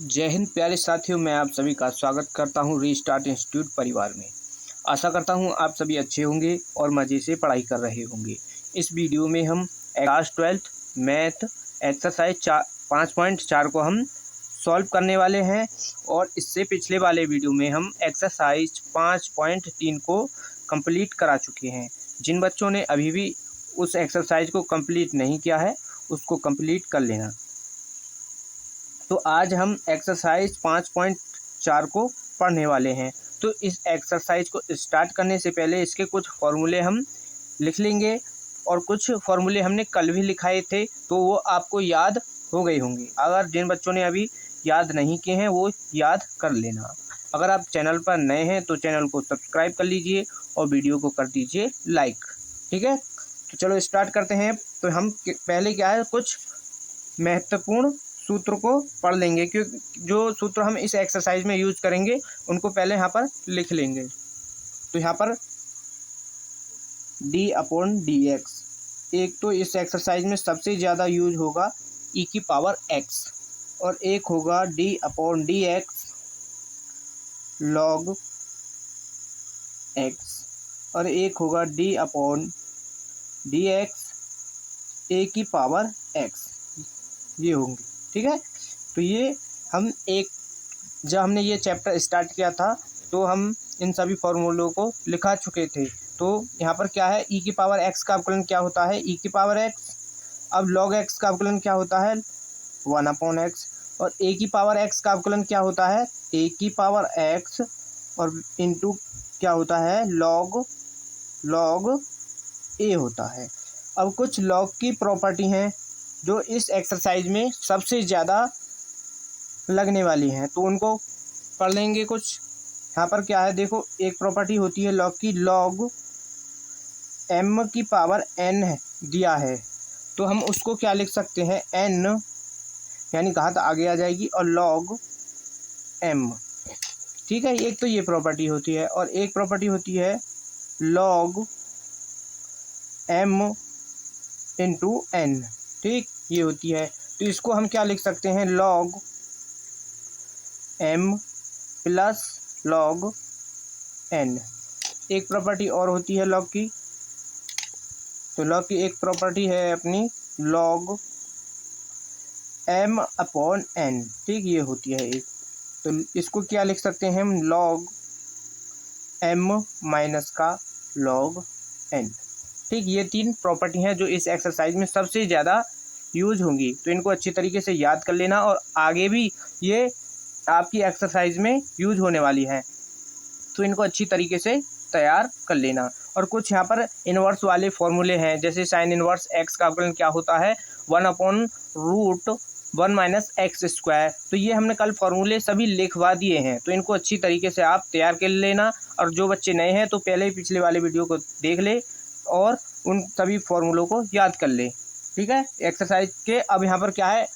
जय हिंद प्यारे साथियों, मैं आप सभी का स्वागत करता हूं रीस्टार्ट इंस्टीट्यूट परिवार में। आशा करता हूं आप सभी अच्छे होंगे और मज़े से पढ़ाई कर रहे होंगे। इस वीडियो में हम क्लास 12th मैथ एक्सरसाइज 5.4 को हम सॉल्व करने वाले हैं और इससे पिछले वाले वीडियो में हम एक्सरसाइज 5.3 को कंप्लीट करा चुके हैं। जिन बच्चों ने अभी भी उस एक्सरसाइज को कंप्लीट नहीं किया है उसको कंप्लीट कर लेना। तो आज हम एक्सरसाइज 5.4 को पढ़ने वाले हैं। तो इस एक्सरसाइज को स्टार्ट करने से पहले इसके कुछ फॉर्मूले हम लिख लेंगे और कुछ फॉर्मूले हमने कल भी लिखाए थे तो वो आपको याद हो गए होंगे। अगर जिन बच्चों ने अभी याद नहीं किए हैं वो याद कर लेना। अगर आप चैनल पर नए हैं तो चैनल को सब्सक्राइब कर लीजिए और वीडियो को कर दीजिए लाइक। ठीक है, तो चलो स्टार्ट करते हैं। तो हम पहले क्या है, कुछ महत्वपूर्ण सूत्र को पढ़ लेंगे, क्योंकि जो सूत्र हम इस एक्सरसाइज में यूज करेंगे उनको पहले यहाँ पर लिख लेंगे। तो यहाँ पर d/dx एक तो इस एक्सरसाइज में सबसे ज़्यादा यूज होगा e⁻x और एक होगा d/dx log x और एक होगा d/dx a⁻x। ये होंगे। ठीक है, तो ये हम जब हमने ये चैप्टर स्टार्ट किया था तो हम इन सभी फॉर्मूलों को लिखा चुके थे। तो यहाँ पर क्या है, e⁻x का अवकलन क्या होता है e⁻x। अब log x का अवकलन क्या होता है 1/x और a⁻x का अवकलन क्या होता है a⁻x और इंटू क्या होता है log a होता है। अब कुछ log की प्रॉपर्टी हैं जो इस एक्सरसाइज में सबसे ज़्यादा लगने वाली हैं, तो उनको पढ़ लेंगे। कुछ यहाँ पर क्या है, देखो एक प्रॉपर्टी होती है log की, log m⁻n है दिया है तो हम उसको क्या लिख सकते हैं n यानी घात आगे आ जाएगी और log m। ठीक है, एक तो ये प्रॉपर्टी होती है और एक प्रॉपर्टी होती है log m इंटू n। ठीक, ये होती है। तो इसको हम क्या लिख सकते हैं log m plus log n। एक प्रॉपर्टी और होती है log की, तो log की एक प्रॉपर्टी है अपनी log m/n। ठीक, ये होती है एक। तो इसको क्या लिख सकते हैं हम log m माइनस का log n। ठीक, ये तीन प्रॉपर्टी हैं जो इस एक्सरसाइज में सबसे ज़्यादा यूज होंगी, तो इनको अच्छी तरीके से याद कर लेना और आगे भी ये आपकी एक्सरसाइज में यूज होने वाली है, तो इनको अच्छी तरीके से तैयार कर लेना। और कुछ यहाँ पर इन्वर्स वाले फॉर्मूले हैं, जैसे साइन इन्वर्स x का अवकलन क्या होता है 1/√1 - x²। तो ये हमने कल फॉर्मूले सभी लिखवा दिए हैं, तो इनको अच्छी तरीके से आप तैयार कर लेना। और जो बच्चे नए हैं तो पहले ही पिछले वाले वीडियो को देख ले और उन सभी फॉर्मूलों को याद कर ले। ठीक है, एक्सरसाइज के अब यहाँ पर क्या है,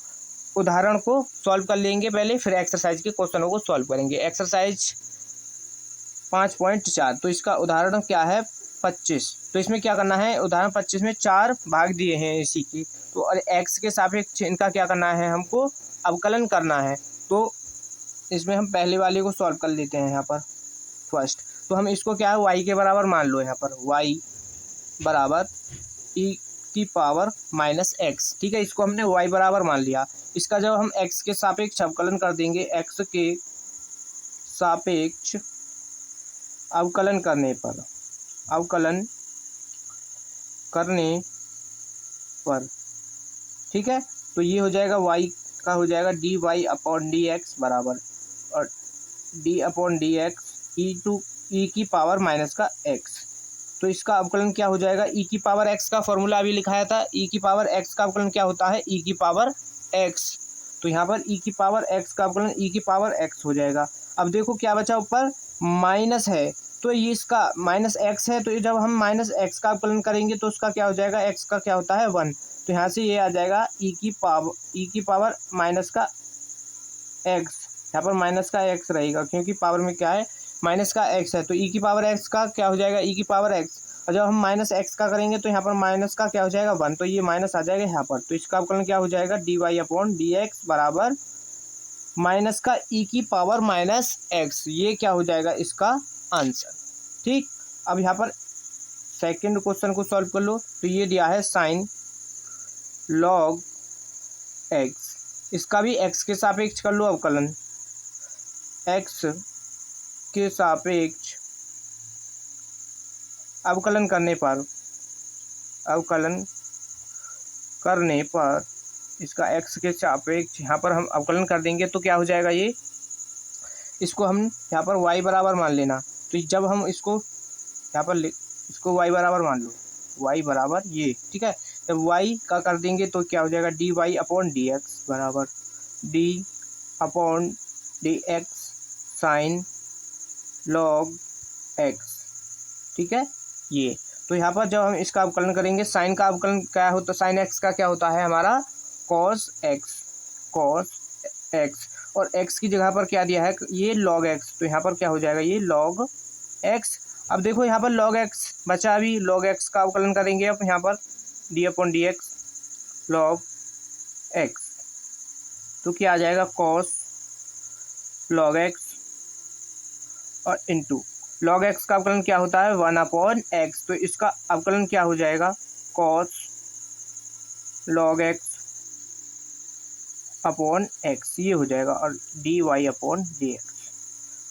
उदाहरण को सॉल्व कर लेंगे पहले, फिर एक्सरसाइज के क्वेश्चनों को सॉल्व करेंगे। एक्सरसाइज 5.4 तो इसका उदाहरण क्या है 25। तो इसमें क्या करना है, उदाहरण 25 में 4 भाग दिए हैं इसी की, तो और x के सापेक्ष इनका क्या करना है, हमको अवकलन करना है। तो इसमें हम पहले वाले को सॉल्व कर लेते हैं यहाँ पर फर्स्ट। तो हम इसको क्या है y के बराबर मान लो, यहाँ पर y बराबर e⁻−x। ठीक है, इसको हमने y बराबर मान लिया। इसका जब हम x के सापेक्ष अवकलन कर देंगे, x के सापेक्ष अवकलन करने पर ठीक है, तो ये हो जाएगा y का हो जाएगा dy/dx बराबर और d/dx e⁻−x। तो इसका अवकलन क्या हो जाएगा e⁻x का फॉर्मूला अभी लिखाया था, e⁻x का अवकलन क्या होता है e⁻x। तो यहाँ पर e⁻x का अवकलन e⁻x हो जाएगा। अब देखो क्या बचा, ऊपर माइनस है तो ये इसका -x है, तो जब हम -x का अवकलन करेंगे तो उसका क्या हो जाएगा, x का क्या होता है 1। तो यहाँ से ये आ जाएगा e⁻−x। यहाँ पर माइनस का x रहेगा क्योंकि पावर में क्या है माइनस का x है, तो e⁻x का क्या हो जाएगा e⁻x। और जब हम -x का करेंगे तो यहाँ पर माइनस का क्या हो जाएगा 1, तो ये माइनस आ जाएगा यहाँ पर। तो इसका अवकलन क्या हो जाएगा dy/dx बराबर माइनस का ई की पावर माइनस एक्स, ये क्या हो जाएगा इसका आंसर। ठीक, अब यहाँ पर सेकंड क्वेश्चन को सॉल्व कर लो। तो ये दिया है साइन लॉग एक्स, इसका भी एक्स के सापेक्ष कर लो अवकलन। एक्स के सापेक्ष अवकलन करने पर इसका एक्स के सापेक्ष यहाँ पर हम अवकलन कर देंगे तो क्या हो जाएगा, ये इसको हम यहाँ पर y बराबर मान लेना। तो जब हम इसको यहाँ पर इसको y बराबर मान लो, y बराबर ये, ठीक है। जब y का कर देंगे तो क्या हो जाएगा, dy अपॉन डी एक्स बराबर d upon d x sign log x, ठीक है ये। तो यहाँ पर जब हम इसका अवकलन करेंगे, साइन का अवकलन क्या होता है, साइन एक्स का क्या होता है हमारा कॉस एक्स, और x की जगह पर क्या दिया है, ये log x, तो यहाँ पर क्या हो जाएगा, ये log x। अब देखो यहाँ पर log x बचा, अभी log x का अवकलन करेंगे। अब यहाँ पर d upon d x log x, तो क्या आ जाएगा cos log x और इंटू log x का अवकलन क्या होता है 1 अपॉन एक्स, तो इसका अवकलन क्या हो जाएगा cos log x upon x, ये हो जाएगा, और d y upon d x.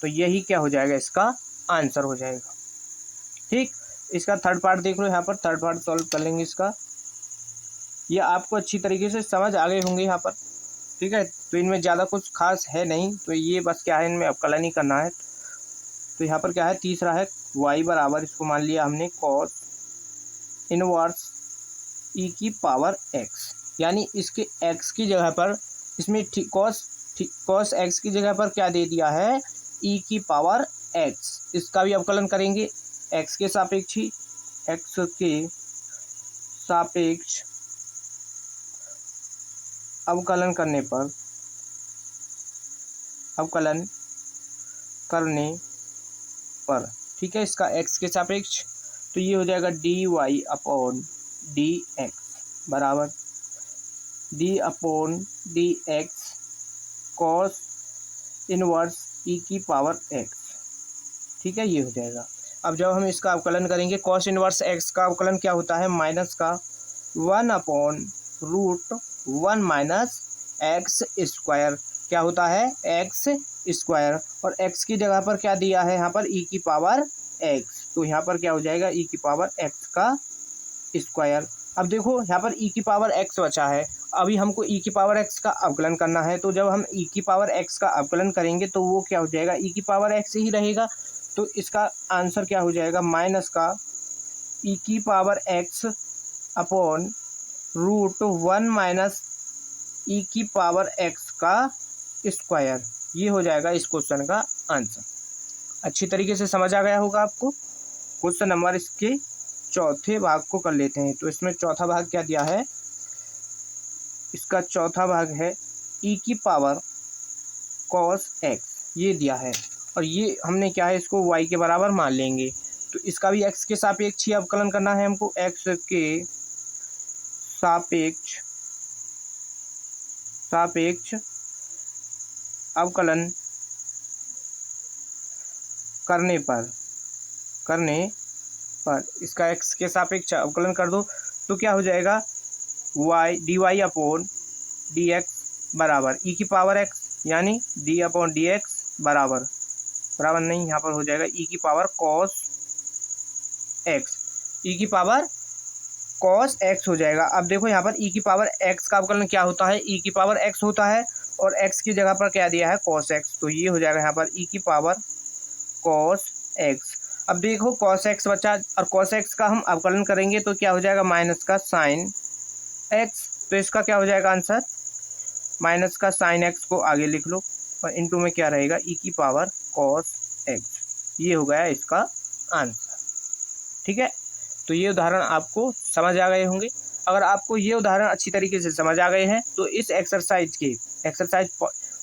तो यही क्या हो जाएगा, इसका आंसर हो जाएगा। ठीक, इसका थर्ड पार्ट देख लो, यहाँ पर थर्ड पार्ट सॉल्व कर लेंगे इसका। ये आपको अच्छी तरीके से समझ आ गए होंगे यहाँ पर, ठीक है। तो इनमें ज़्यादा कुछ खास है नहीं, तो ये बस क्या है, इनमें अवकलन ही करना है। तो यहाँ पर क्या है, तीसरा है y बराबर, इसको मान लिया हमने cos इनवर्स e की पावर x, यानी इसके x की जगह पर इसमें cos x की जगह पर क्या दे दिया है, e की पावर x। इसका भी अवकलन करेंगे x के सापेक्ष ही, x के सापेक्ष अवकलन करने पर, ठीक है, इसका x के सापेक्ष, तो ये हो जाएगा dy अपॉन डी एक्स बराबर d upon d x cos inverse e की पावर x, ठीक है, ये हो जाएगा। अब जब हम इसका अवकलन करेंगे, कॉस इनवर्स x का अवकलन क्या होता है, माइनस का 1 upon root 1 minus x square, क्या होता है एक्स स्क्वायर, और x की जगह पर क्या दिया है यहाँ पर e की पावर x, तो यहाँ पर क्या हो जाएगा e की पावर x का स्क्वायर। अब देखो यहाँ पर e की पावर x बचा है, अभी हमको e की पावर x का अवकलन करना है। तो जब हम e की पावर x का अवकलन करेंगे तो वो क्या हो जाएगा, e की पावर x ही रहेगा। तो इसका आंसर क्या हो जाएगा, माइनस का e की power x upon root 1 minus e की पावर x का स्क्वायर, ये हो जाएगा इस क्वेश्चन का आंसर। अच्छी तरीके से समझ आ गया होगा आपको। क्वेश्चन नंबर इसके चौथे भाग को कर लेते हैं। तो इसमें चौथा भाग क्या दिया है, इसका चौथा भाग है e की पावर cos x, ये दिया है, और ये हमने क्या है, इसको y के बराबर मान लेंगे। तो इसका भी x के सापेक्ष ही अवकलन करना है हमको, x के सापेक्ष अवकलन करने पर इसका x के सापेक्ष अवकलन कर दो, तो क्या हो जाएगा, y dy upon d x बराबर e की पावर x, यानी d अपॉन डी एक्स बराबर नहीं, यहाँ पर हो जाएगा e की पावर cos x, e की पावर cos x हो जाएगा। अब देखो यहाँ पर e की पावर x का अवकलन क्या होता है, e की पावर x होता है, और x की जगह पर क्या दिया है cos x, तो ये हो जाएगा यहाँ पर e की पावर cos x। अब देखो cos x बचा, और cos x का हम अवकलन करेंगे तो क्या हो जाएगा, माइनस का sin x, तो इसका क्या हो जाएगा आंसर, माइनस का sin x को आगे लिख लो, और इनटू में क्या रहेगा e की पावर cos x, ये हो गया इसका आंसर। ठीक है, तो ये उदाहरण आपको समझ आ गए होंगे। अगर आपको ये उदाहरण अच्छी तरीके से समझ आ गए हैं तो इस एक्सरसाइज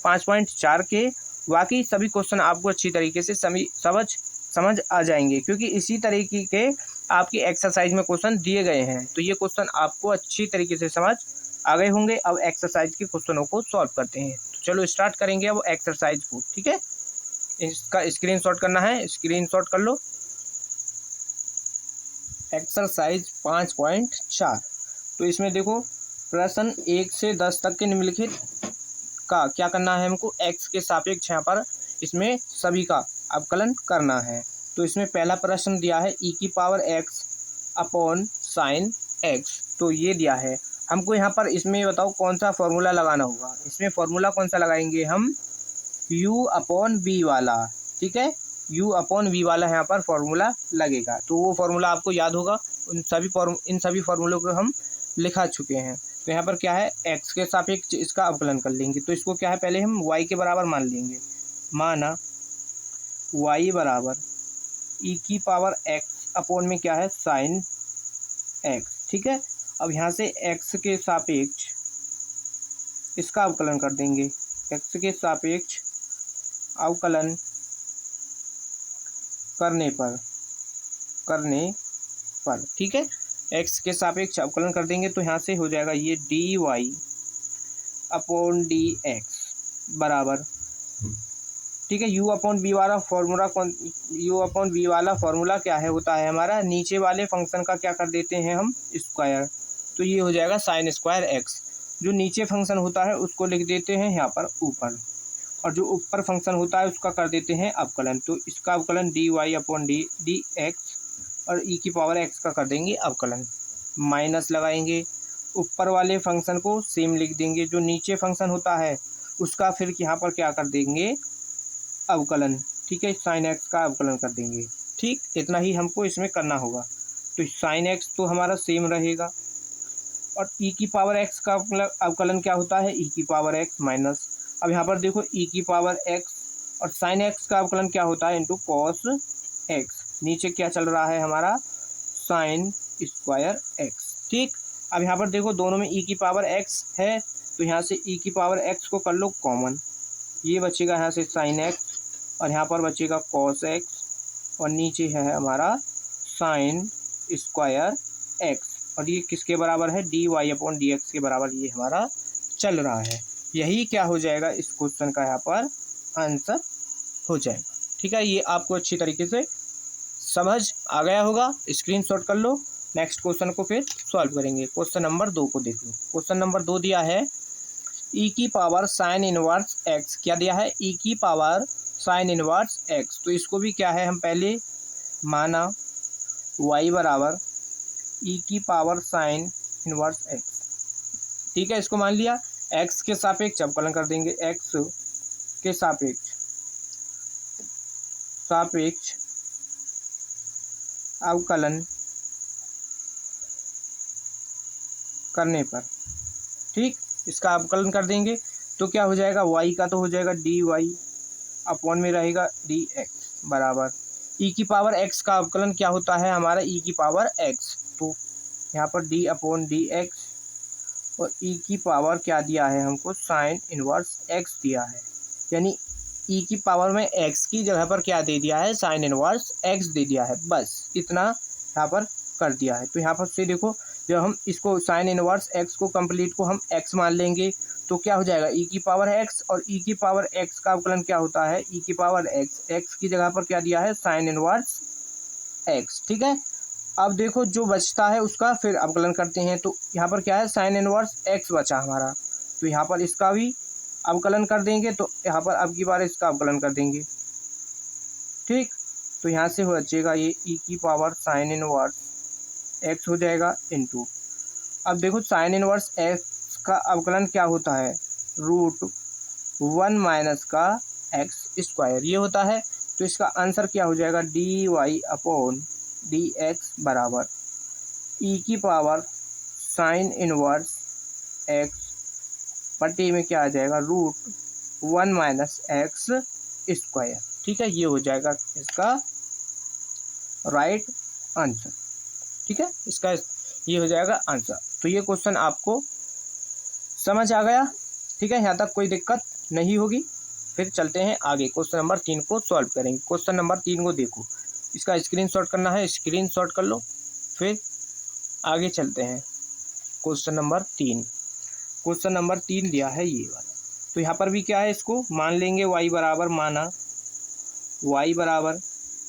5.4 के बाकी सभी क्वेश्चन आपको अच्छी तरीके से समझ आ जाएंगे, क्योंकि इसी तरीके के आपकी एक्सरसाइज में क्वेश्चन दिए गए हैं। तो ये क्वेश्चन आपको अच्छी तरीके से समझ आ गए होंगे। अब एक्सरसाइज के क्वेश्चनों को सॉल्व करते हैं। चलो स्टार्ट करेंगे अब एक्सरसाइज को। ठीक है, इसका स्क्रीनशॉट करना है, स्क्रीनशॉट कर लो। एक्सरसाइज 5.4। तो इसमें देखो प्रश्न 1 से 10 तक के निम्नलिखित का क्या करना है हमको, एक्स के सापेक्ष यहाँ पर इसमें सभी का अवकलन करना है। तो इसमें पहला प्रश्न दिया है ई की power x upon sine x. तो ये दिया है हमको यहाँ पर, इसमें बताओ कौन सा फॉर्मूला लगाना होगा। इसमें फॉर्मूला कौन सा लगाएंगे हम, u अपॉन बी वाला। ठीक है, u अपॉन वी वाला यहाँ पर फॉर्मूला लगेगा। तो वो फॉर्मूला आपको याद होगा, इन सभी फॉर्मूलों को हम लिखा चुके हैं। तो यहाँ पर क्या है, x के सापेक्ष इसका अवकलन कर लेंगे। तो इसको क्या है, पहले हम y के बराबर मान लेंगे। माना y बराबर e की पावर x अपॉन में क्या है साइन x। ठीक है, अब यहाँ से x के सापेक्ष इसका अवकलन कर देंगे, x के सापेक्ष अवकलन करने पर ठीक है, x के सापेक्ष अवकलन कर देंगे। तो यहाँ से हो जाएगा ये dy अपॉन dx बराबर, ठीक है, u अपॉन बी वाला फॉर्मूला u अपॉन बी वाला फॉर्मूला क्या है, होता है हमारा नीचे वाले फंक्शन का क्या कर देते हैं हम स्क्वायर। तो ये हो जाएगा साइन स्क्वायर x। जो नीचे फंक्शन होता है उसको लिख देते हैं यहाँ पर ऊपर, और जो ऊपर फंक्शन होता है उसका कर देते हैं अवकलन। तो इसका अवकलन dy अपॉन डी एक्स और e की पावर x का कर देंगे अवकलन। माइनस लगाएंगे, ऊपर वाले फंक्शन को सेम लिख देंगे, जो नीचे फंक्शन होता है उसका फिर यहाँ पर क्या कर देंगे अवकलन। ठीक है, साइन एक्स का अवकलन कर देंगे। ठीक, इतना ही हमको इसमें करना होगा। तो साइन एक्स तो हमारा सेम रहेगा, और e की पावर x का अवकलन क्या होता है, e की पावर x माइनस, अब यहाँ पर देखो e की पावर x और साइन x का अवकलन क्या होता है इंटू कॉस x। नीचे क्या चल रहा है हमारा साइन स्क्वायर x। ठीक, अब यहाँ पर देखो दोनों में e की पावर x है, तो यहाँ से e की पावर x को कर लो कॉमन, ये बचेगा यहाँ से साइन x और यहाँ पर बचेगा कॉस x, और नीचे है हमारा साइन स्क्वायर x, और ये किसके बराबर है dy अपॉन dx के बराबर ये हमारा चल रहा है। यही क्या हो जाएगा इस क्वेश्चन का यहाँ पर आंसर हो जाएगा। ठीक है, ये आपको अच्छी तरीके से समझ आ गया होगा, स्क्रीनशॉट कर लो। नेक्स्ट क्वेश्चन को फिर सॉल्व करेंगे। क्वेश्चन नंबर 2 को देख लो। क्वेश्चन नंबर 2 दिया है e की पावर साइन इनवर्स x। क्या दिया है, e की पावर साइन इनवर्स x। तो इसको भी क्या है, हम पहले माना y बराबर e की पावर साइन इनवर्स x। ठीक है, इसको मान लिया, x के सापेक्ष अवकलन कर देंगे, x के सापेक्ष अवकलन करने पर, ठीक, इसका अवकलन कर देंगे। तो क्या हो जाएगा, y का तो हो जाएगा dy अपॉन में रहेगा dx बराबर e की पावर x का अवकलन क्या होता है हमारा e की पावर x। तो यहाँ पर d अपॉन dx और e की पावर क्या दिया है हमको साइन इनवर्स x दिया है, यानी e की पावर में x की जगह पर क्या दे दिया है साइन इनवर्स x दे दिया है, बस इतना यहाँ पर कर दिया है। तो यहाँ पर से देखो, जब हम इसको साइन इनवर्स x को कंप्लीट को हम x मान लेंगे तो क्या हो जाएगा e की पावर x, और e की पावर x का अवकलन क्या होता है e की पावर x की जगह पर क्या दिया है साइन इनवर्स x। ठीक है, अब देखो जो बचता है उसका फिर अवकलन करते हैं। तो यहाँ पर क्या है साइन इनवर्स x बचा हमारा, तो यहाँ पर इसका भी अवकलन कर देंगे। तो यहाँ पर अब की बार इसका अवकलन कर देंगे। ठीक, तो यहाँ से हो बचेगा ये e की पावर साइन इनवर्स x हो जाएगा इनटू, अब देखो साइन इनवर्स x का अवकलन क्या होता है √1 माइनस का x स्क्वायर ये होता है। तो इसका आंसर क्या हो जाएगा dy अपॉन dx बराबर e की पावर साइन इनवर्स x बटे में क्या आ जाएगा √1 माइनस x स्क्वायर। ठीक है, ये हो जाएगा इसका राइट आंसर। ठीक है, इसका ये हो जाएगा आंसर। तो ये क्वेश्चन आपको समझ आ गया। ठीक है, यहाँ तक कोई दिक्कत नहीं होगी। फिर चलते हैं आगे, क्वेश्चन नंबर 3 को सॉल्व करेंगे। क्वेश्चन नंबर 3 को देखो, इसका स्क्रीनशॉट करना है, स्क्रीनशॉट कर लो, फिर आगे चलते हैं। क्वेश्चन नंबर 3 दिया है ये वाला। तो यहाँ पर भी क्या है, इसको मान लेंगे y बराबर, माना y बराबर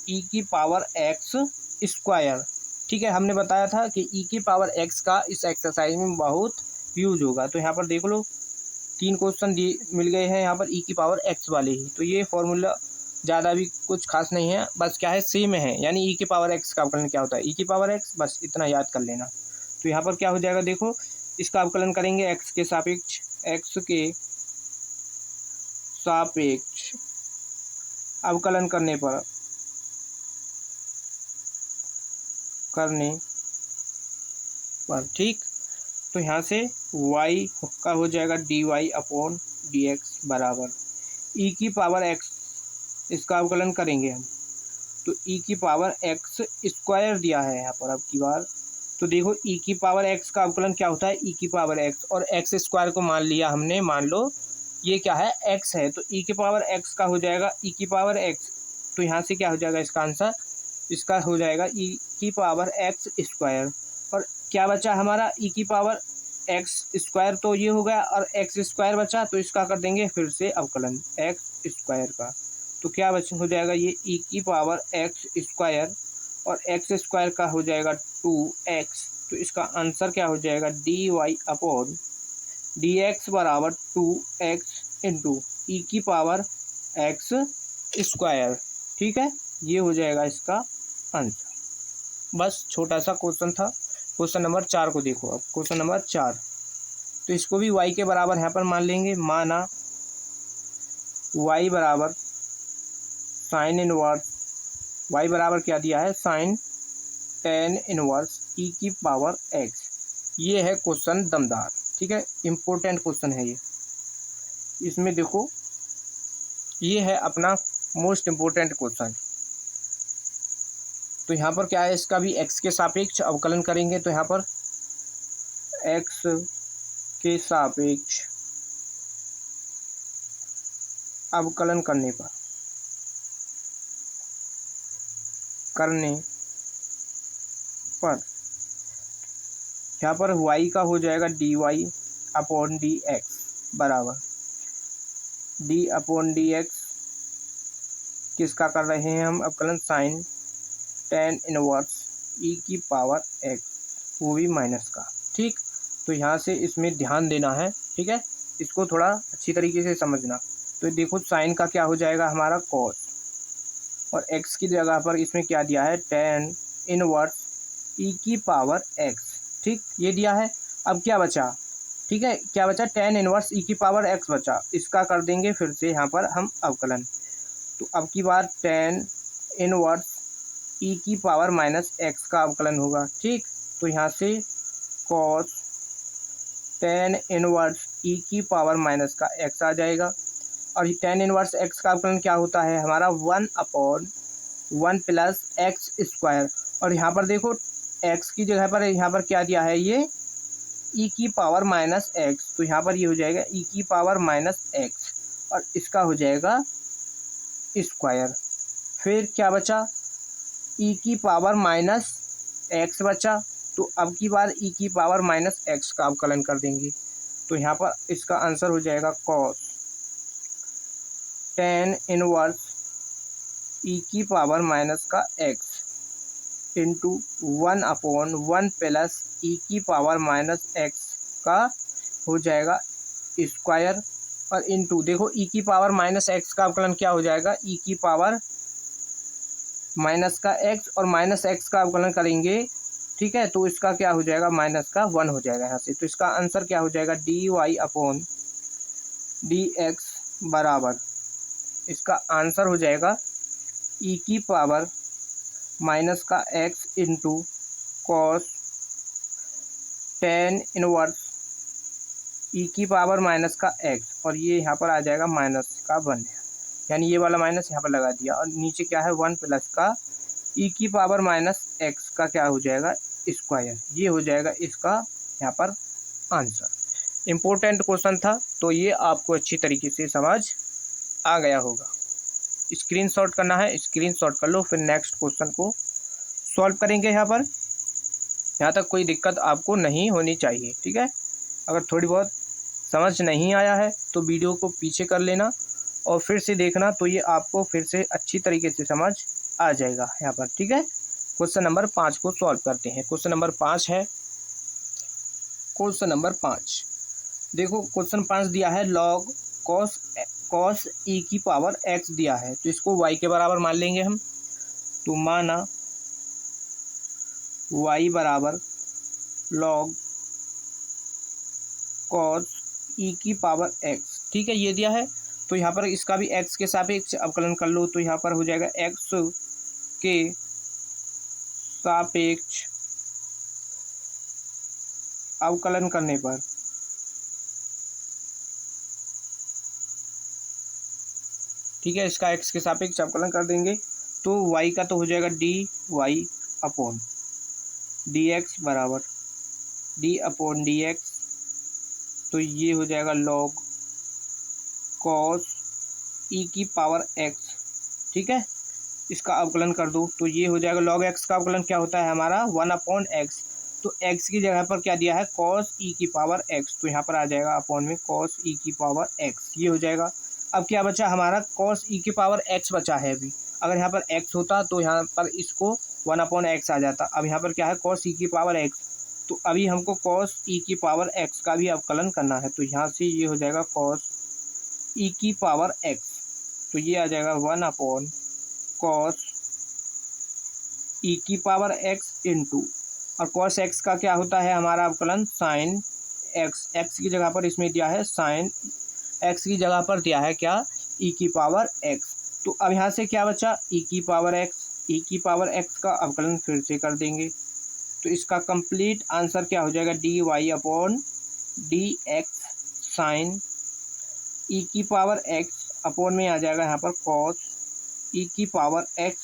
e की पावर x स्क्वायर। ठीक है, हमने बताया था कि e की पावर x का इस एक्सरसाइज में बहुत यूज होगा। तो यहाँ पर देख लो 3 क्वेश्चन दिए मिल गए हैं यहाँ पर e की पावर x वाले ही। तो ये फॉर्मूला ज़्यादा भी कुछ खास नहीं है, बस क्या है सेम है, यानी e की पावर x का अवकलन क्या होता है, e की पावर x, बस इतना याद कर लेना। तो यहाँ पर क्या हो जाएगा, देखो इसका अवकलन करेंगे x के सापेक्ष, x के सापेक्ष अवकलन करने पर ठीक। तो यहाँ से y का हो जाएगा dy अपॉन dx बराबर e की पावर x, इसका अवकलन करेंगे हम तो e की पावर x स्क्वायर दिया है यहाँ पर अब की बार। तो देखो e की पावर x का अवकलन क्या होता है, e की पावर x, और x स्क्वायर को मान लिया हमने, मान लो ये क्या है x है, तो e की पावर x का हो जाएगा e की पावर x। तो यहाँ से क्या हो जाएगा इसका आंसर, इसका हो जाएगा e की पावर x स्क्वायर। और क्या बचा हमारा, e की पावर x स्क्वायर, तो ये हो गया, और x स्क्वायर बचा, तो इसका कर देंगे फिर से अवकलन x स्क्वायर का। तो क्या हो जाएगा, ये e की पावर x स्क्वायर और x स्क्वायर का हो जाएगा 2x। तो इसका आंसर क्या हो जाएगा, dy अपॉन dx बराबर 2x इंटू ई की पावर x स्क्वायर। ठीक है, ये हो जाएगा इसका आंसर। बस छोटा सा क्वेश्चन था। क्वेश्चन नंबर 4 को देखो अब, क्वेश्चन नंबर 4, तो इसको भी y के बराबर यहाँ पर मान लेंगे, माना y बराबर साइन इनवर्स, y बराबर क्या दिया है, साइन tan इनवर्स e की पावर x। ये है क्वेश्चन दमदार, ठीक है, इम्पोर्टेंट क्वेश्चन है ये। इसमें देखो ये है अपना मोस्ट इम्पोर्टेंट क्वेश्चन। तो यहाँ पर क्या है, इसका भी x के सापेक्ष अवकलन करेंगे। तो यहाँ पर x के सापेक्ष अवकलन करने पर यहाँ पर y का हो जाएगा dy अपॉन dx बराबर d अपॉन dx, किसका कर रहे हैं हम अवकलन, साइन tan इनवर्स e की पावर x, वो भी माइनस का। ठीक, तो यहाँ से इसमें ध्यान देना है, ठीक है, इसको थोड़ा अच्छी तरीके से समझना। तो देखो साइन का क्या हो जाएगा हमारा cos, और x की जगह पर इसमें क्या दिया है, tan इनवर्स e की पावर x। ठीक, ये दिया है। अब क्या बचा, ठीक है, क्या बचा, tan इनवर्स e की पावर x बचा, इसका कर देंगे फिर से यहाँ पर हम अवकलन। तो अब की बार tan इनवर्स e की पावर माइनस x का अवकलन होगा। ठीक, तो यहाँ से cos tan इनवर्स e की पावर माइनस का x आ जाएगा। और tan इनवर्स x का अवकलन क्या होता है हमारा, 1 अपॉन 1 प्लस एक्स स्क्वायर। और यहाँ पर देखो x की जगह पर यहाँ पर क्या दिया है, ये e की पावर माइनस एक्स, तो यहाँ पर ये हो जाएगा e की पावर माइनस एक्स, और इसका हो जाएगा स्क्वायर। फिर क्या बचा, e की पावर माइनस एक्स बचा। तो अब की बार e की पावर माइनस एक्स का अवकलन कर देंगे। तो यहाँ पर इसका आंसर हो जाएगा cos tan इनवर्स e की पावर माइनस का x into 1 upon 1 plus e की पावर माइनस एक्स का हो जाएगा स्क्वायर, और इंटू देखो e की पावर माइनस एक्स का अवकलन क्या हो जाएगा, e की पावर माइनस का x, और माइनस एक्स का अवकलन करेंगे, ठीक है, तो इसका क्या हो जाएगा, माइनस का 1 हो जाएगा यहाँ से। तो इसका आंसर क्या हो जाएगा, dy अपॉन dx बराबर, इसका आंसर हो जाएगा e की पावर माइनस का x into cos tan inverse e की पावर माइनस का x, और ये यहाँ पर आ जाएगा माइनस का 1, यानी ये वाला माइनस यहाँ पर लगा दिया, और नीचे क्या है 1 प्लस का e की पावर माइनस x का क्या हो जाएगा, स्क्वायर। ये हो जाएगा इसका यहाँ पर आंसर। इम्पोर्टेंट क्वेश्चन था, तो ये आपको अच्छी तरीके से समझ आ गया होगा। स्क्रीनशॉट करना है, स्क्रीनशॉट कर लो, फिर नेक्स्ट क्वेश्चन को सॉल्व करेंगे। यहाँ तक कोई दिक्कत आपको नहीं होनी चाहिए, ठीक है। अगर थोड़ी बहुत समझ नहीं आया है तो वीडियो को पीछे कर लेना और फिर से देखना, तो ये आपको फिर से अच्छी तरीके से समझ आ जाएगा यहाँ पर। ठीक है, क्वेश्चन नंबर 5 को सॉल्व करते हैं। क्वेश्चन नंबर 5 है, क्वेश्चन नंबर 5 देखो, क्वेश्चन 5 दिया है लॉग कॉस ई की पावर एक्स दिया है, तो इसको y के बराबर मान लेंगे हम। तो माना y बराबर लॉग कॉस ई की पावर एक्स। ठीक है, ये दिया है, तो यहाँ पर इसका भी x के सापेक्ष अवकलन कर लो, तो यहाँ पर हो जाएगा x के सापेक्ष अवकलन करने पर ठीक है, इसका x के सापेक्ष अवकलन कर देंगे तो y का तो हो जाएगा d y upon d x बराबर डी अपॉन डी एक्स। तो ये हो जाएगा लॉग कॉस ई की पावर एक्स। ठीक है, इसका अवकलन कर दो तो ये हो जाएगा लॉग एक्स का अवकलन क्या होता है हमारा 1/x। तो x की जगह पर क्या दिया है कॉस ई की पावर x, तो यहाँ पर आ जाएगा अपॉन में कॉस ई की पावर x, ये हो जाएगा। अब क्या बचा हमारा कॉस ई की पावर x बचा है अभी। अगर यहाँ पर x होता तो यहाँ पर इसको 1/x आ जाता। अब यहाँ पर क्या है कॉस ई की पावर x, तो अभी हमको कॉस ई की पावर x का भी अवकलन करना है, तो यहाँ से ये हो जाएगा कॉस ई की पावर x, तो ये आ जाएगा 1/cos ई की पावर x इंटू, और cos x का क्या होता है हमारा अवकलन साइन x। x की जगह पर इसमें दिया है साइन x की जगह पर दिया है क्या e की पावर x। तो अब यहाँ से क्या बचा e की पावर x, e की पावर x का अवकलन फिर से कर देंगे, तो इसका कंप्लीट आंसर क्या हो जाएगा d y upon d x sine e की पावर x अपॉन में आ जाएगा यहाँ पर cos e की पावर x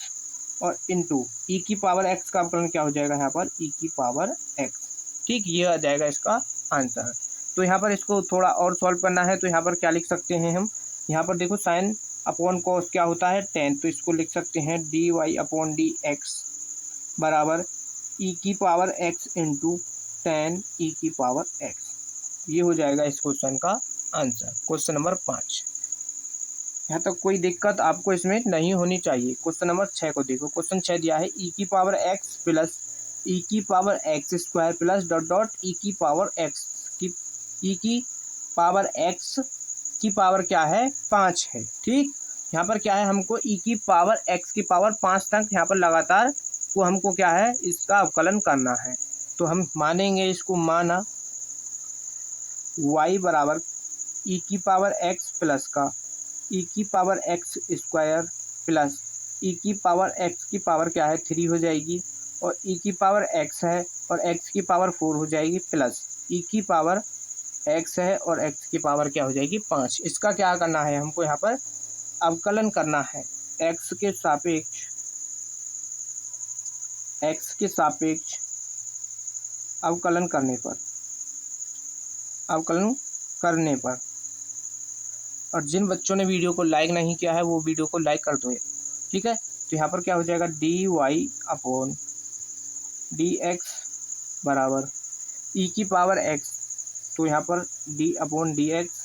और इंटू e की पावर x का अवकलन क्या हो जाएगा यहाँ पर e की पावर x। ठीक, ये आ जाएगा इसका आंसर। तो यहाँ पर इसको थोड़ा और सॉल्व करना है, तो यहाँ पर क्या लिख सकते हैं हम, यहाँ पर देखो साइन अपॉन कॉस क्या होता है टेन, तो इसको लिख सकते हैं d y upon d x बराबर ई की power x into ten e की पावर एक्स। ये हो जाएगा इस क्वेश्चन का आंसर, क्वेश्चन नंबर 5। यहाँ तक कोई दिक्कत आपको इसमें नहीं होनी चाहिए। क्वेश्चन नंबर 6 को देखो, क्वेश्चन 6 दिया है ई की पावर एक्स प्लस ई की power x square plus dot dot E की पावर एक्स की, ई की पावर एक्स की पावर क्या है 5 है। ठीक, यहाँ पर क्या है हमको ई की पावर एक्स की पावर 5 तक यहाँ पर लगातार वो हमको क्या है इसका अवकलन करना है। तो हम मानेंगे इसको, माना y बराबर ई की पावर एक्स प्लस का ई की पावर एक्स स्क्वायर प्लस ई की पावर एक्स की पावर क्या है 3 हो जाएगी, और ई की पावर एक्स है और एक्स की पावर 4 हो जाएगी, प्लस ई की पावर एक्स है और एक्स की पावर क्या हो जाएगी 5। इसका क्या करना है हमको यहाँ पर अवकलन करना है एक्स के सापेक्ष अवकलन करने पर और जिन बच्चों ने वीडियो को लाइक नहीं किया है वो वीडियो को लाइक कर दो। ठीक है, तो यहाँ पर क्या हो जाएगा d y upon d x बराबर ई की पावर एक्स, तो यहाँ पर डी अपॉन डी एक्स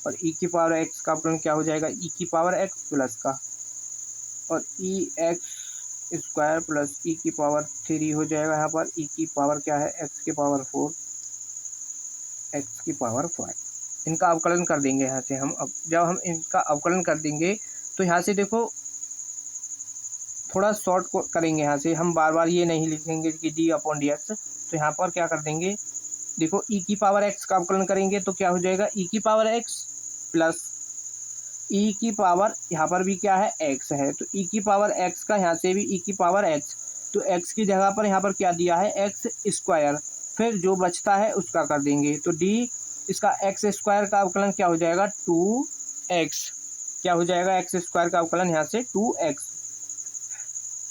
और ई की पावर एक्स का अवकलन क्या हो जाएगा ई की पावर एक्स प्लस का, और ई एक्स स्क्वायर प्लस ई की पावर 3 हो जाएगा यहाँ पर ई की पावर क्या है एक्स की पावर 4 एक्स की पावर 5। इनका अवकलन कर देंगे यहाँ से हम। अब जब हम इनका अवकलन कर देंगे तो यहाँ से देखो थोड़ा शॉर्ट करेंगे, यहाँ से हम बार बार ये नहीं लिखेंगे कि डी अपॉन डी एक्स। तो यहाँ पर क्या कर देंगे, देखो ई की पावर एक्स का अवकलन करेंगे तो क्या हो जाएगा ई की पावर एक्स प्लस ई की पावर यहाँ पर भी क्या है एक्स है, तो ई की पावर एक्स का यहाँ से भी ई की पावर एक्स, तो एक्स की जगह पर यहाँ पर क्या दिया है एक्स स्क्वायर, फिर जो बचता है उसका कर देंगे। तो डी इसका एक्स स्क्वायर का अवकलन क्या हो जाएगा 2x, क्या हो जाएगा एक्स स्क्वायर का अवकलन यहाँ से 2x।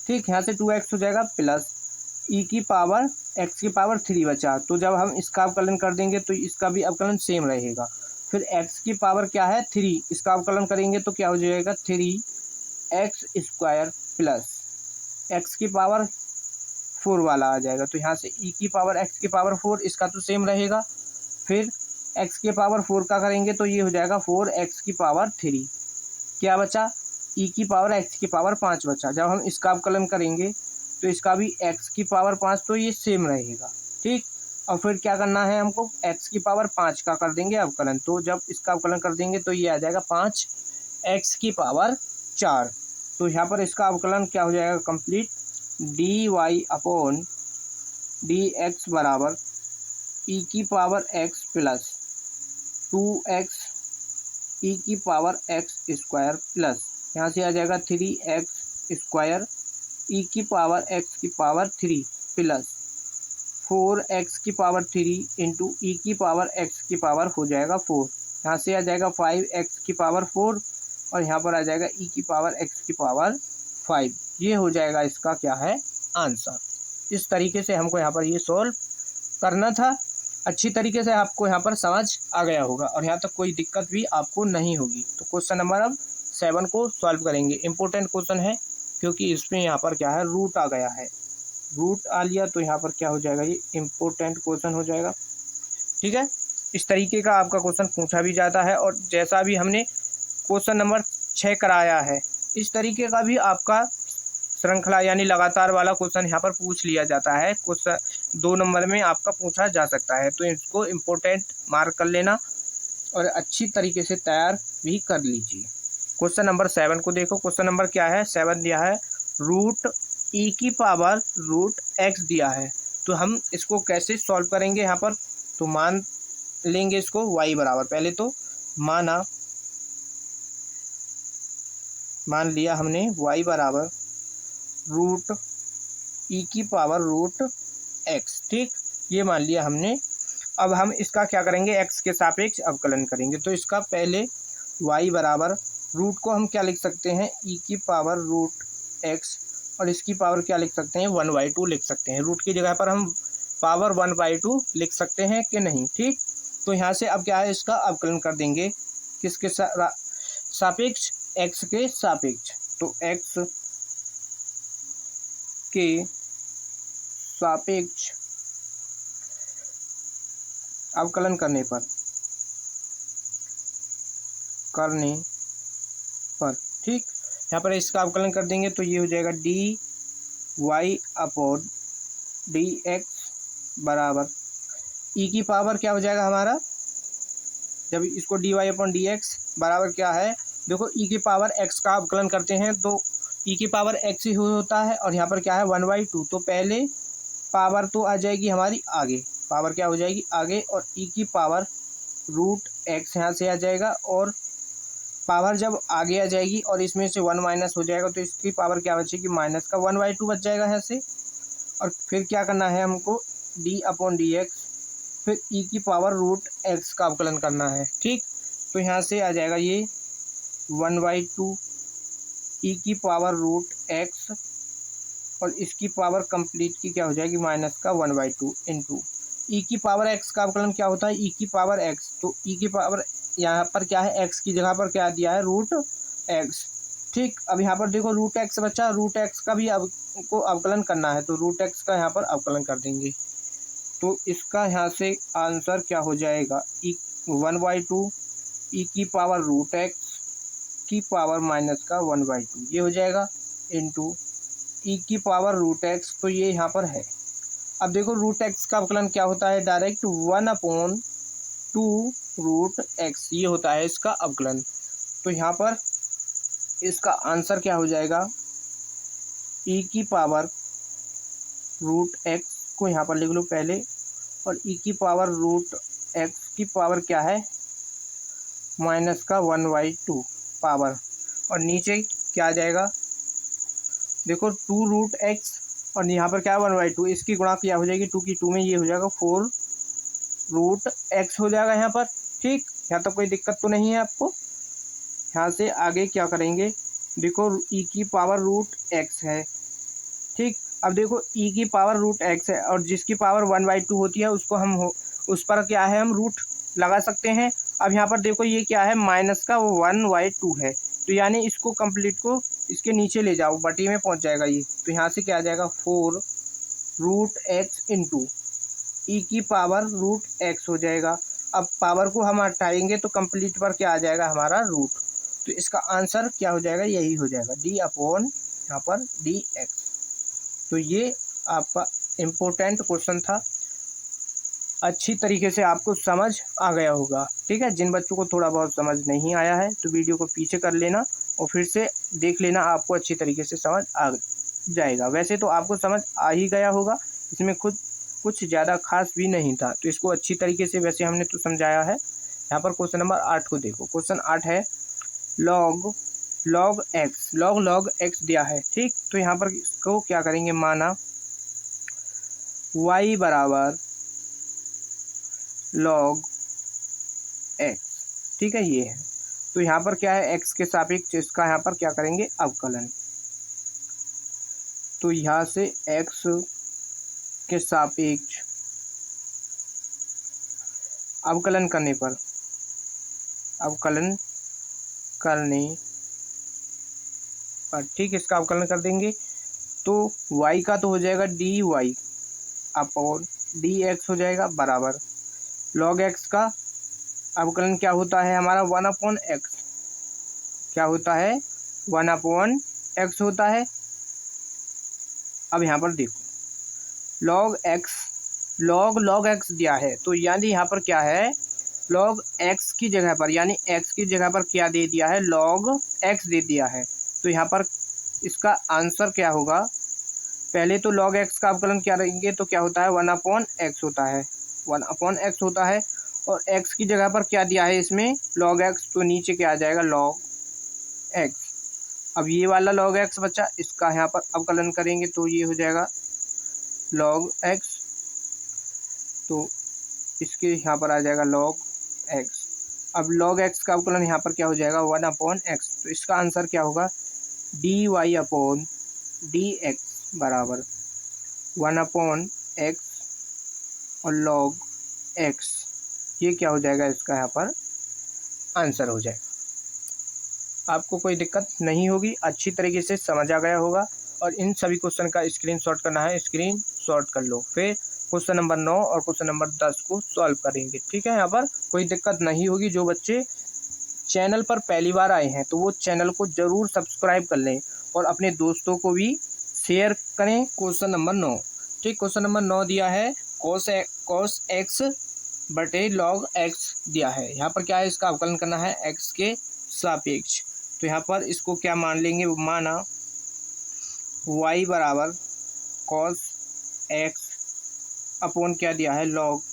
ठीक, यहाँ से 2x हो जाएगा प्लस ई की पावर एक्स की पावर 3 बचा, तो जब हम इसका अवकलन कर देंगे तो इसका भी अवकलन सेम रहेगा। फिर x की पावर क्या है 3, इसका अवकलन करेंगे तो क्या हो जाएगा 3x स्क्वायर प्लस x की पावर 4 वाला आ जाएगा, तो यहाँ से e की पावर x की पावर 4 इसका तो सेम रहेगा। फिर एक्स के पावर 4 का करेंगे तो ये हो जाएगा 4x की पावर 3। क्या बचा, ई की पावर एक्स की पावर 5 बचा। जब हम इसका अवकलन करेंगे तो इसका भी एक्स की पावर 5, तो ये सेम रहेगा। ठीक, और फिर क्या करना है हमको, एक्स की पावर 5 का कर देंगे अवकलन। तो जब इसका अवकलन कर देंगे तो ये आ जाएगा 5x की पावर 4। तो यहाँ पर इसका अवकलन क्या हो जाएगा complete, d y upon d x बराबर ई की पावर एक्स प्लस 2x ई की पावर एक्स स्क्वायर प्लस यहाँ से आ जाएगा 3x स्क्वायर ई की पावर एक्स की पावर 3 प्लस 4x की पावर 3 इंटू ई की पावर एक्स की पावर हो जाएगा 4। यहाँ से आ जाएगा 5x की पावर 4 और यहाँ पर आ जाएगा ई की पावर एक्स की पावर 5। ये हो जाएगा इसका क्या है आंसर। इस तरीके से हमको यहाँ पर ये सॉल्व करना था। अच्छी तरीके से आपको यहाँ पर समझ आ गया होगा और यहाँ तक कोई दिक्कत भी आपको नहीं होगी। तो क्वेश्चन नंबर अब 7 को सॉल्व करेंगे। इम्पोर्टेंट क्वेश्चन है क्योंकि इसमें यहाँ पर क्या है रूट आ गया है, रूट आ लिया तो यहाँ पर क्या हो जाएगा, ये इम्पोर्टेंट क्वेश्चन हो जाएगा। ठीक है, इस तरीके का आपका क्वेश्चन पूछा भी जाता है और जैसा भी हमने क्वेश्चन नंबर 6 कराया है इस तरीके का भी आपका श्रृंखला यानी लगातार वाला क्वेश्चन यहाँ पर पूछ लिया जाता है। क्वेश्चन 2 नंबर में आपका पूछा जा सकता है, तो इसको इम्पोर्टेंट मार्क कर लेना और अच्छी तरीके से तैयार भी कर लीजिए। क्वेश्चन नंबर 7 को देखो। क्वेश्चन नंबर क्या है, 7 दिया है रूट ई की पावर रूट एक्स दिया है। तो हम इसको कैसे सॉल्व करेंगे यहाँ पर, तो मान लेंगे इसको y बराबर, पहले तो मान लिया हमने y बराबर रूट ई की पावर रूट एक्स। ठीक, ये मान लिया हमने। अब हम इसका क्या करेंगे, x के सापेक्ष अवकलन करेंगे। तो इसका पहले y बराबर रूट को हम क्या लिख सकते हैं, ई की पावर रूट एक्स और इसकी पावर क्या लिख सकते हैं 1/2 लिख सकते हैं। रूट की जगह पर हम पावर 1/2 लिख सकते हैं कि नहीं। ठीक, तो यहाँ से अब क्या है इसका अवकलन कर देंगे किसके सापेक्ष, x के सापेक्ष। तो x के सापेक्ष अवकलन करने पर ठीक, यहाँ पर इसका अवकलन कर देंगे तो ये हो जाएगा d y upon d x बराबर ई की पावर क्या हो जाएगा हमारा, जब इसको d y upon d x बराबर क्या है, देखो ई की पावर एक्स का अवकलन करते हैं तो ई की पावर एक्स ही होता है और यहाँ पर क्या है 1/2। तो पहले पावर तो आ जाएगी हमारी आगे, पावर क्या हो जाएगी आगे, और ई की पावर रूट एक्स यहाँ से आ जाएगा और पावर जब आगे आ जाएगी और इसमें से 1 माइनस हो जाएगा तो इसकी पावर क्या बचेगी माइनस का 1/2 बच जाएगा यहाँ से। और फिर क्या करना है हमको, डी अपॉन डी एक्स, फिर ई की पावर रूट एक्स का अवकलन करना है। ठीक, तो यहाँ से आ जाएगा ये 1/2 ई की पावर रूट एक्स और इसकी पावर कंप्लीट की क्या हो जाएगी माइनस का 1/2 इंटू ई की पावर एक्स का अवकलन क्या होता है, ई की पावर एक्स। तो ई की पावर यहाँ पर क्या है, एक्स की जगह पर क्या दिया है रूट एक्स। ठीक, अब यहाँ पर देखो रूट एक्स बचा, रूट एक्स का भी को अवकलन करना है तो रूट एक्स का यहाँ पर अवकलन कर देंगे। तो इसका यहाँ से आंसर क्या हो जाएगा, 1/2 ई की पावर रूट एक्स की पावर माइनस का 1/2 ये हो जाएगा इंटू ई की पावर रूट एक्स। तो ये यहाँ पर है। अब देखो रूट एक्स का अवकलन क्या होता है, डायरेक्ट 1/2 रूट एक्स ये होता है इसका अवकलन। तो यहाँ पर इसका आंसर क्या हो जाएगा, ई की पावर रूट एक्स को यहाँ पर लिख लो पहले और ई की पावर रूट एक्स की पावर क्या है माइनस का 1/2 पावर, और नीचे क्या आ जाएगा देखो 2 रूट एक्स और यहाँ पर क्या है 1/2, इसकी गुणा क्या हो जाएगी 2 की 2 में, ये हो जाएगा 4 रूट एक्स हो जाएगा यहाँ पर। ठीक, यहाँ तो कोई दिक्कत तो नहीं है आपको। यहाँ से आगे क्या करेंगे, देखो ई की पावर रूट एक्स है। ठीक, अब देखो ई की पावर रूट एक्स है और जिसकी पावर 1/2 होती है उसको हम उस पर क्या है हम रूट लगा सकते हैं। अब यहाँ पर देखो ये क्या है माइनस का 1/2 है, तो यानी इसको कंप्लीट को इसके नीचे ले जाओ, बटी में पहुँच जाएगा ये। तो यहाँ से क्या आ जाएगा 4 रूट एक्स इंटू ई की पावर रूट एक्स हो जाएगा अब पावर को हम हटाएंगे तो कंप्लीट पर क्या आ जाएगा हमारा रूट। तो इसका आंसर क्या हो जाएगा, यही हो जाएगा डी अपॉन यहाँ पर डी एक्स। तो ये आपका इम्पोर्टेंट क्वेश्चन था, अच्छी तरीके से आपको समझ आ गया होगा। ठीक है, जिन बच्चों को थोड़ा बहुत समझ नहीं आया है तो वीडियो को पीछे कर लेना और फिर से देख लेना, आपको अच्छी तरीके से समझ आ जाएगा। वैसे तो आपको समझ आ ही गया होगा, इसमें खुद कुछ ज़्यादा खास भी नहीं था, तो इसको अच्छी तरीके से वैसे हमने तो समझाया है। यहाँ पर क्वेश्चन नंबर 8 को देखो। क्वेश्चन 8 है लॉग एक्स दिया है। ठीक, तो यहाँ पर इसको क्या करेंगे, माना y बराबर लॉग एक्स। ठीक है, ये है। तो यहाँ पर क्या है, x के सापेक्ष इसका यहाँ पर क्या करेंगे, अवकलन। तो यहाँ से x के सापेक्ष अवकलन करने पर ठीक, इसका अवकलन कर देंगे तो y का तो हो जाएगा dy अपॉन डी एक्स हो जाएगा बराबर लॉग एक्स का अवकलन क्या होता है हमारा, 1/x। क्या होता है, 1/x होता है। अब यहाँ पर देखो लॉग एक्स दिया है, तो यानी यहाँ पर क्या है, लॉग एक्स की जगह पर यानी x की जगह पर क्या दे दिया है, लॉग x दे दिया है। तो यहाँ पर इसका आंसर क्या होगा, पहले तो लॉग एक्स का अवकलन क्या रहेंगे, तो क्या होता है 1/x होता है, 1/x होता है। और x की जगह पर क्या दिया है इसमें, लॉग x, तो नीचे क्या आ जाएगा लॉग x। अब ये वाला लॉग x बच्चा, इसका यहाँ पर अवकलन करेंगे तो ये हो जाएगा लॉग x, तो इसके यहाँ पर आ जाएगा लॉग x। अब लॉग x का अवकलन यहाँ पर क्या हो जाएगा 1/x। तो इसका आंसर क्या होगा, dy अपॉन डी एक्स बराबर 1/x और लॉग x। ये क्या हो जाएगा, इसका यहाँ पर आंसर हो जाएगा। आपको कोई दिक्कत नहीं होगी, अच्छी तरीके से समझ आ गया होगा। और इन सभी क्वेश्चन का स्क्रीनशॉट करना है, स्क्रीनशॉट कर लो। फिर क्वेश्चन नंबर 9 और क्वेश्चन नंबर 10 को सॉल्व करेंगे। ठीक है, यहाँ पर कोई दिक्कत नहीं होगी। जो बच्चे चैनल पर पहली बार आए हैं तो वो चैनल को ज़रूर सब्सक्राइब कर लें और अपने दोस्तों को भी शेयर करें। क्वेश्चन नंबर 9, ठीक, क्वेश्चन नंबर 9 दिया है कॉस एक्स बटे लॉग एक्स दिया है। यहाँ पर क्या है, इसका अवकलन करना है एक्स के सापेक्ष। तो यहाँ पर इसको क्या मान लेंगे, माना y बराबर कॉस एक्स अपॉन क्या दिया है लॉग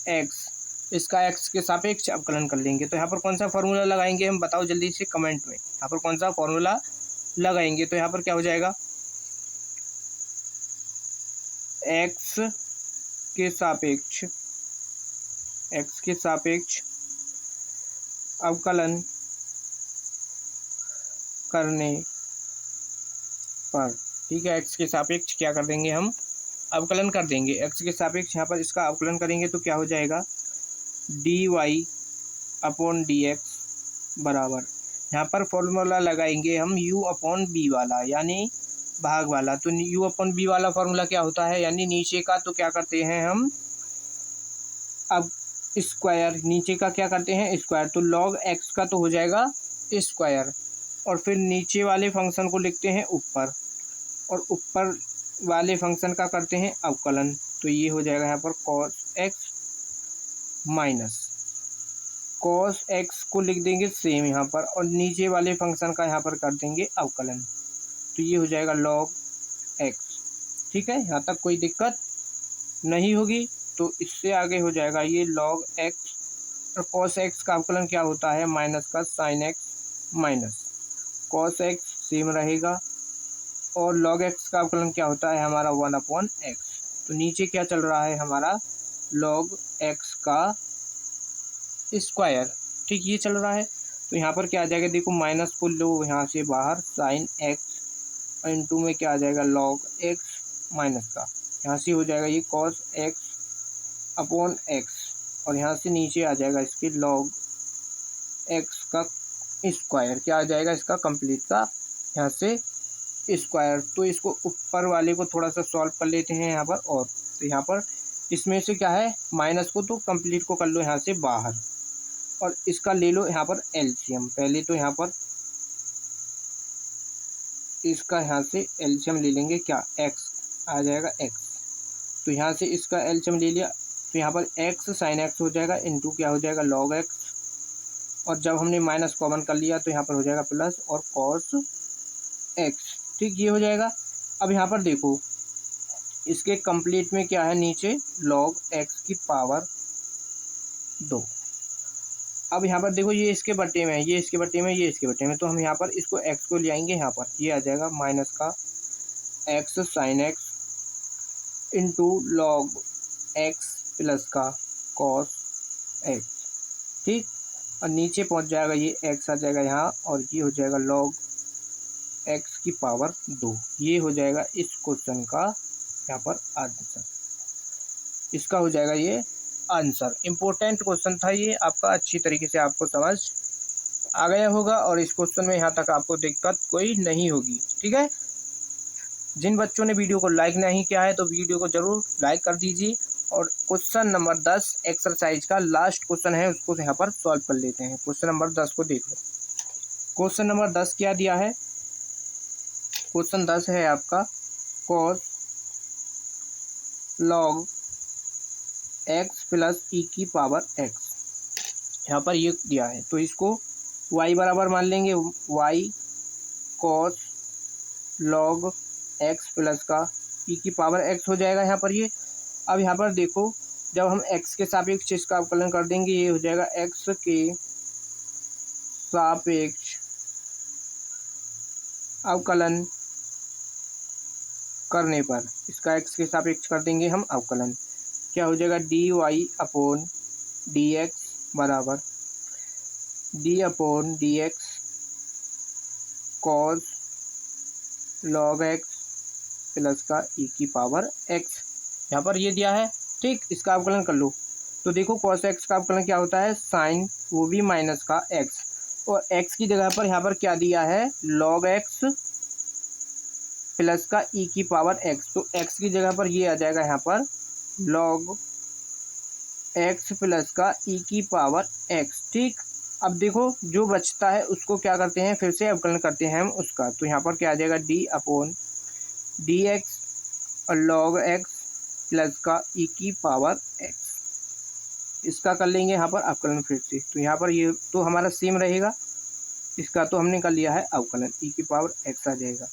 एक्स, इसका x के सापेक्ष अवकलन कर लेंगे। तो यहाँ पर कौन सा फॉर्मूला लगाएंगे हम, बताओ जल्दी से कमेंट में। यहाँ पर कौन सा फॉर्मूला लगाएंगे, तो यहाँ पर क्या हो जाएगा, x के सापेक्ष अवकलन करने पर। ठीक है, x के सापेक्ष क्या कर देंगे हम, अवकलन कर देंगे। x के सापेक्ष यहाँ पर इसका अवकलन करेंगे तो क्या हो जाएगा, dy अपॉन डी एक्स बराबर, यहाँ पर फॉर्मूला लगाएंगे हम u अपॉन बी वाला, यानी भाग वाला। तो u अपॉन बी वाला फॉर्मूला क्या होता है, यानी नीचे का तो क्या करते हैं हम, अब स्क्वायर, नीचे का क्या करते हैं स्क्वायर। तो लॉग एक्स का तो हो जाएगा स्क्वायर, और फिर नीचे वाले फंक्शन को लिखते हैं ऊपर, और ऊपर वाले फंक्शन का करते हैं अवकलन। तो ये हो जाएगा यहाँ पर cos x minus cos x को लिख देंगे सेम यहाँ पर, और नीचे वाले फंक्शन का यहाँ पर कर देंगे अवकलन। तो ये हो जाएगा लॉग एक्स। ठीक है, यहाँ तक कोई दिक्कत नहीं होगी। तो इससे आगे हो जाएगा ये लॉग एक्स, और कॉस एक्स का अवकलन क्या होता है, माइनस का sine x minus cos x same रहेगा, और लॉग एक्स का अवकलन क्या होता है हमारा 1/x। तो नीचे क्या चल रहा है हमारा, लॉग एक्स का स्क्वायर। ठीक, ये चल रहा है। तो यहाँ पर क्या आ जाएगा, देखो माइनस को लो यहाँ से बाहर, साइन एक्स इंटू में क्या आ जाएगा लॉग एक्स माइनस का, यहाँ से हो जाएगा ये कॉस एक्स अपॉन एक्स, और यहाँ से नीचे आ जाएगा इसके लॉग एक्स का स्क्वायर। क्या आ जाएगा इसका कंप्लीट का यहाँ से स्क्वायर। तो इसको ऊपर वाले को थोड़ा सा सॉल्व कर लेते हैं यहाँ पर, और तो यहाँ पर इसमें से क्या है माइनस को तो कंप्लीट को कर लो यहाँ से बाहर, और इसका ले लो यहाँ पर एलसीएम। पहले तो यहाँ पर इसका यहाँ से एलसीएम ले लेंगे, क्या एक्स आ जाएगा एक्स, तो यहाँ से इसका एलसीएम ले लिया, तो यहाँ पर एक्स साइन एक्स हो जाएगा इंटू क्या हो जाएगा लॉग एक्स, और जब हमने माइनस कॉमन कर लिया तो यहाँ पर हो जाएगा प्लस और कॉस एक्स। ठीक, ये हो जाएगा। अब यहाँ पर देखो इसके कंप्लीट में क्या है नीचे लॉग एक्स की पावर 2। अब यहाँ पर देखो ये इसके बट्टे में है, ये इसके बट्टे में, ये इसके बट्टे में, तो हम यहाँ पर इसको एक्स को ले आएंगे यहाँ पर, ये आ जाएगा माइनस का x sine x into log x plus का कॉस एक्स। ठीक, और नीचे पहुँच जाएगा ये एक्स आ जाएगा यहाँ, और ये हो जाएगा लॉग एक्स की पावर 2। ये हो जाएगा इस क्वेश्चन का यहाँ पर आंसर, इसका हो जाएगा ये आंसर। इम्पोर्टेंट क्वेश्चन था ये आपका, अच्छी तरीके से आपको समझ आ गया होगा, और इस क्वेश्चन में यहाँ तक आपको दिक्कत कोई नहीं होगी। ठीक है, जिन बच्चों ने वीडियो को लाइक नहीं किया है तो वीडियो को जरूर लाइक कर दीजिए, और क्वेश्चन नंबर 10 एक्सरसाइज का लास्ट क्वेश्चन है उसको यहाँ पर सॉल्व कर लेते हैं। क्वेश्चन नंबर 10 को देख लो। क्वेश्चन नंबर 10 क्या दिया है, क्वेश्चन 10 है आपका कॉस लॉग एक्स प्लस ई की पावर एक्स। यहाँ पर ये दिया है तो इसको y बराबर मान लेंगे, y cos log x plus का ई की पावर एक्स हो जाएगा यहाँ पर ये। अब यहाँ पर देखो जब हम x के सापेक्ष इसका अवकलन कर देंगे, ये हो जाएगा x के सापेक्ष अवकलन करने पर, इसका x के सापेक्ष कर देंगे हम अवकलन, क्या हो जाएगा d y upon d x बराबर d upon d x cos log x plus का ई की पावर एक्स। यहाँ पर ये दिया है। ठीक, इसका अवकलन कर लो तो देखो कॉस एक्स का अवकलन क्या होता है साइन, वो भी माइनस का एक्स, और एक्स की जगह पर यहाँ पर क्या दिया है लॉग एक्स प्लस का ई की पावर एक्स, तो एक्स की जगह पर ये आ जाएगा यहाँ पर लॉग एक्स प्लस का ई की पावर एक्स। ठीक, अब देखो जो बचता है उसको क्या करते हैं फिर से अवकलन करते हैं हम उसका, तो यहाँ पर क्या आ जाएगा डी अपॉन डी एक्स और लॉग एक्स प्लस का ई की पावर एक्स, इसका कर लेंगे यहाँ पर अवकलन फिर से, तो यहाँ पर ये तो हमारा सेम रहेगा, इसका तो हमने कर लिया है अवकलन, ई की पावर एक्स आ जाएगा।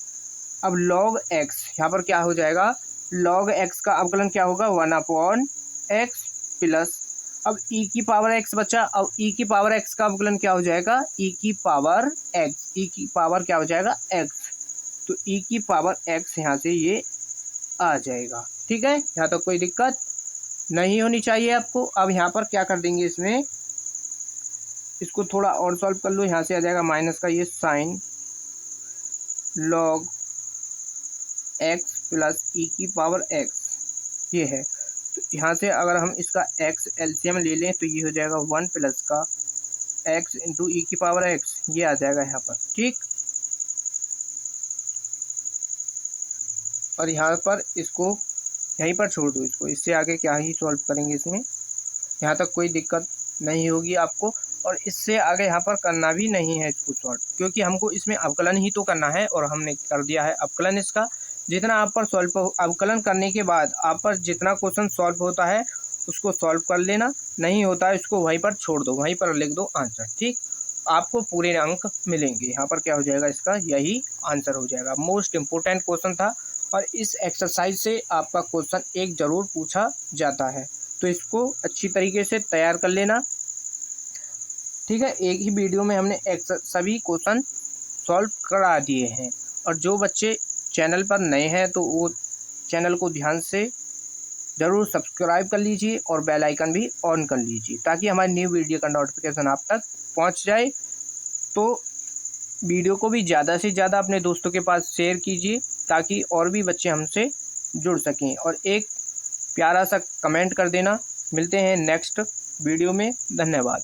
अब लॉग एक्स यहाँ पर क्या हो जाएगा लॉग एक्स का अवकलन क्या होगा 1 अपॉन एक्स प्लस, अब ई की पावर एक्स बचा, अब ई की पावर एक्स का अवकलन क्या हो जाएगा ई की पावर एक्स, ई की पावर क्या हो जाएगा एक्स, तो ई की पावर एक्स यहाँ से ये आ जाएगा। ठीक है, यहाँ तक कोई दिक्कत नहीं होनी चाहिए आपको। अब यहाँ पर क्या कर देंगे इसमें, इसको थोड़ा और सॉल्व कर लो, यहाँ से आ जाएगा माइनस का ये साइन लॉग एक्स प्लस ई की पावर एक्स, ये है, तो यहाँ से अगर हम इसका x एलसीएम ले लें तो ये हो जाएगा 1 प्लस का x इंटू ई की पावर x, ये आ जाएगा यहाँ पर। ठीक, और यहाँ पर इसको यहीं पर छोड़ दो, इसको इससे आगे क्या ही सॉल्व करेंगे इसमें, यहाँ तक कोई दिक्कत नहीं होगी आपको, और इससे आगे यहाँ पर करना भी नहीं है इसको सॉल्व, क्योंकि हमको इसमें अवकलन ही तो करना है, और हमने कर दिया है अवकलन इसका। जितना आप पर सॉल्व अवकलन करने के बाद आप पर जितना क्वेश्चन सॉल्व होता है उसको सॉल्व कर लेना, नहीं होता है उसको वहीं पर छोड़ दो, वहीं पर लिख दो आंसर। ठीक, आपको पूरे अंक मिलेंगे। यहाँ पर क्या हो जाएगा इसका यही आंसर हो जाएगा। मोस्ट इम्पोर्टेंट क्वेश्चन था, और इस एक्सरसाइज से आपका क्वेश्चन एक ज़रूर पूछा जाता है, तो इसको अच्छी तरीके से तैयार कर लेना। ठीक है, एक ही वीडियो में हमने सभी क्वेश्चन सॉल्व करा दिए हैं, और जो बच्चे चैनल पर नए हैं तो वो चैनल को ध्यान से ज़रूर सब्सक्राइब कर लीजिए और बेल आइकन भी ऑन कर लीजिए, ताकि हमारी न्यू वीडियो का नोटिफिकेशन आप तक पहुंच जाए। तो वीडियो को भी ज़्यादा से ज़्यादा अपने दोस्तों के पास शेयर कीजिए, ताकि और भी बच्चे हमसे जुड़ सकें, और एक प्यारा सा कमेंट कर देना। मिलते हैं नेक्स्ट वीडियो में, धन्यवाद।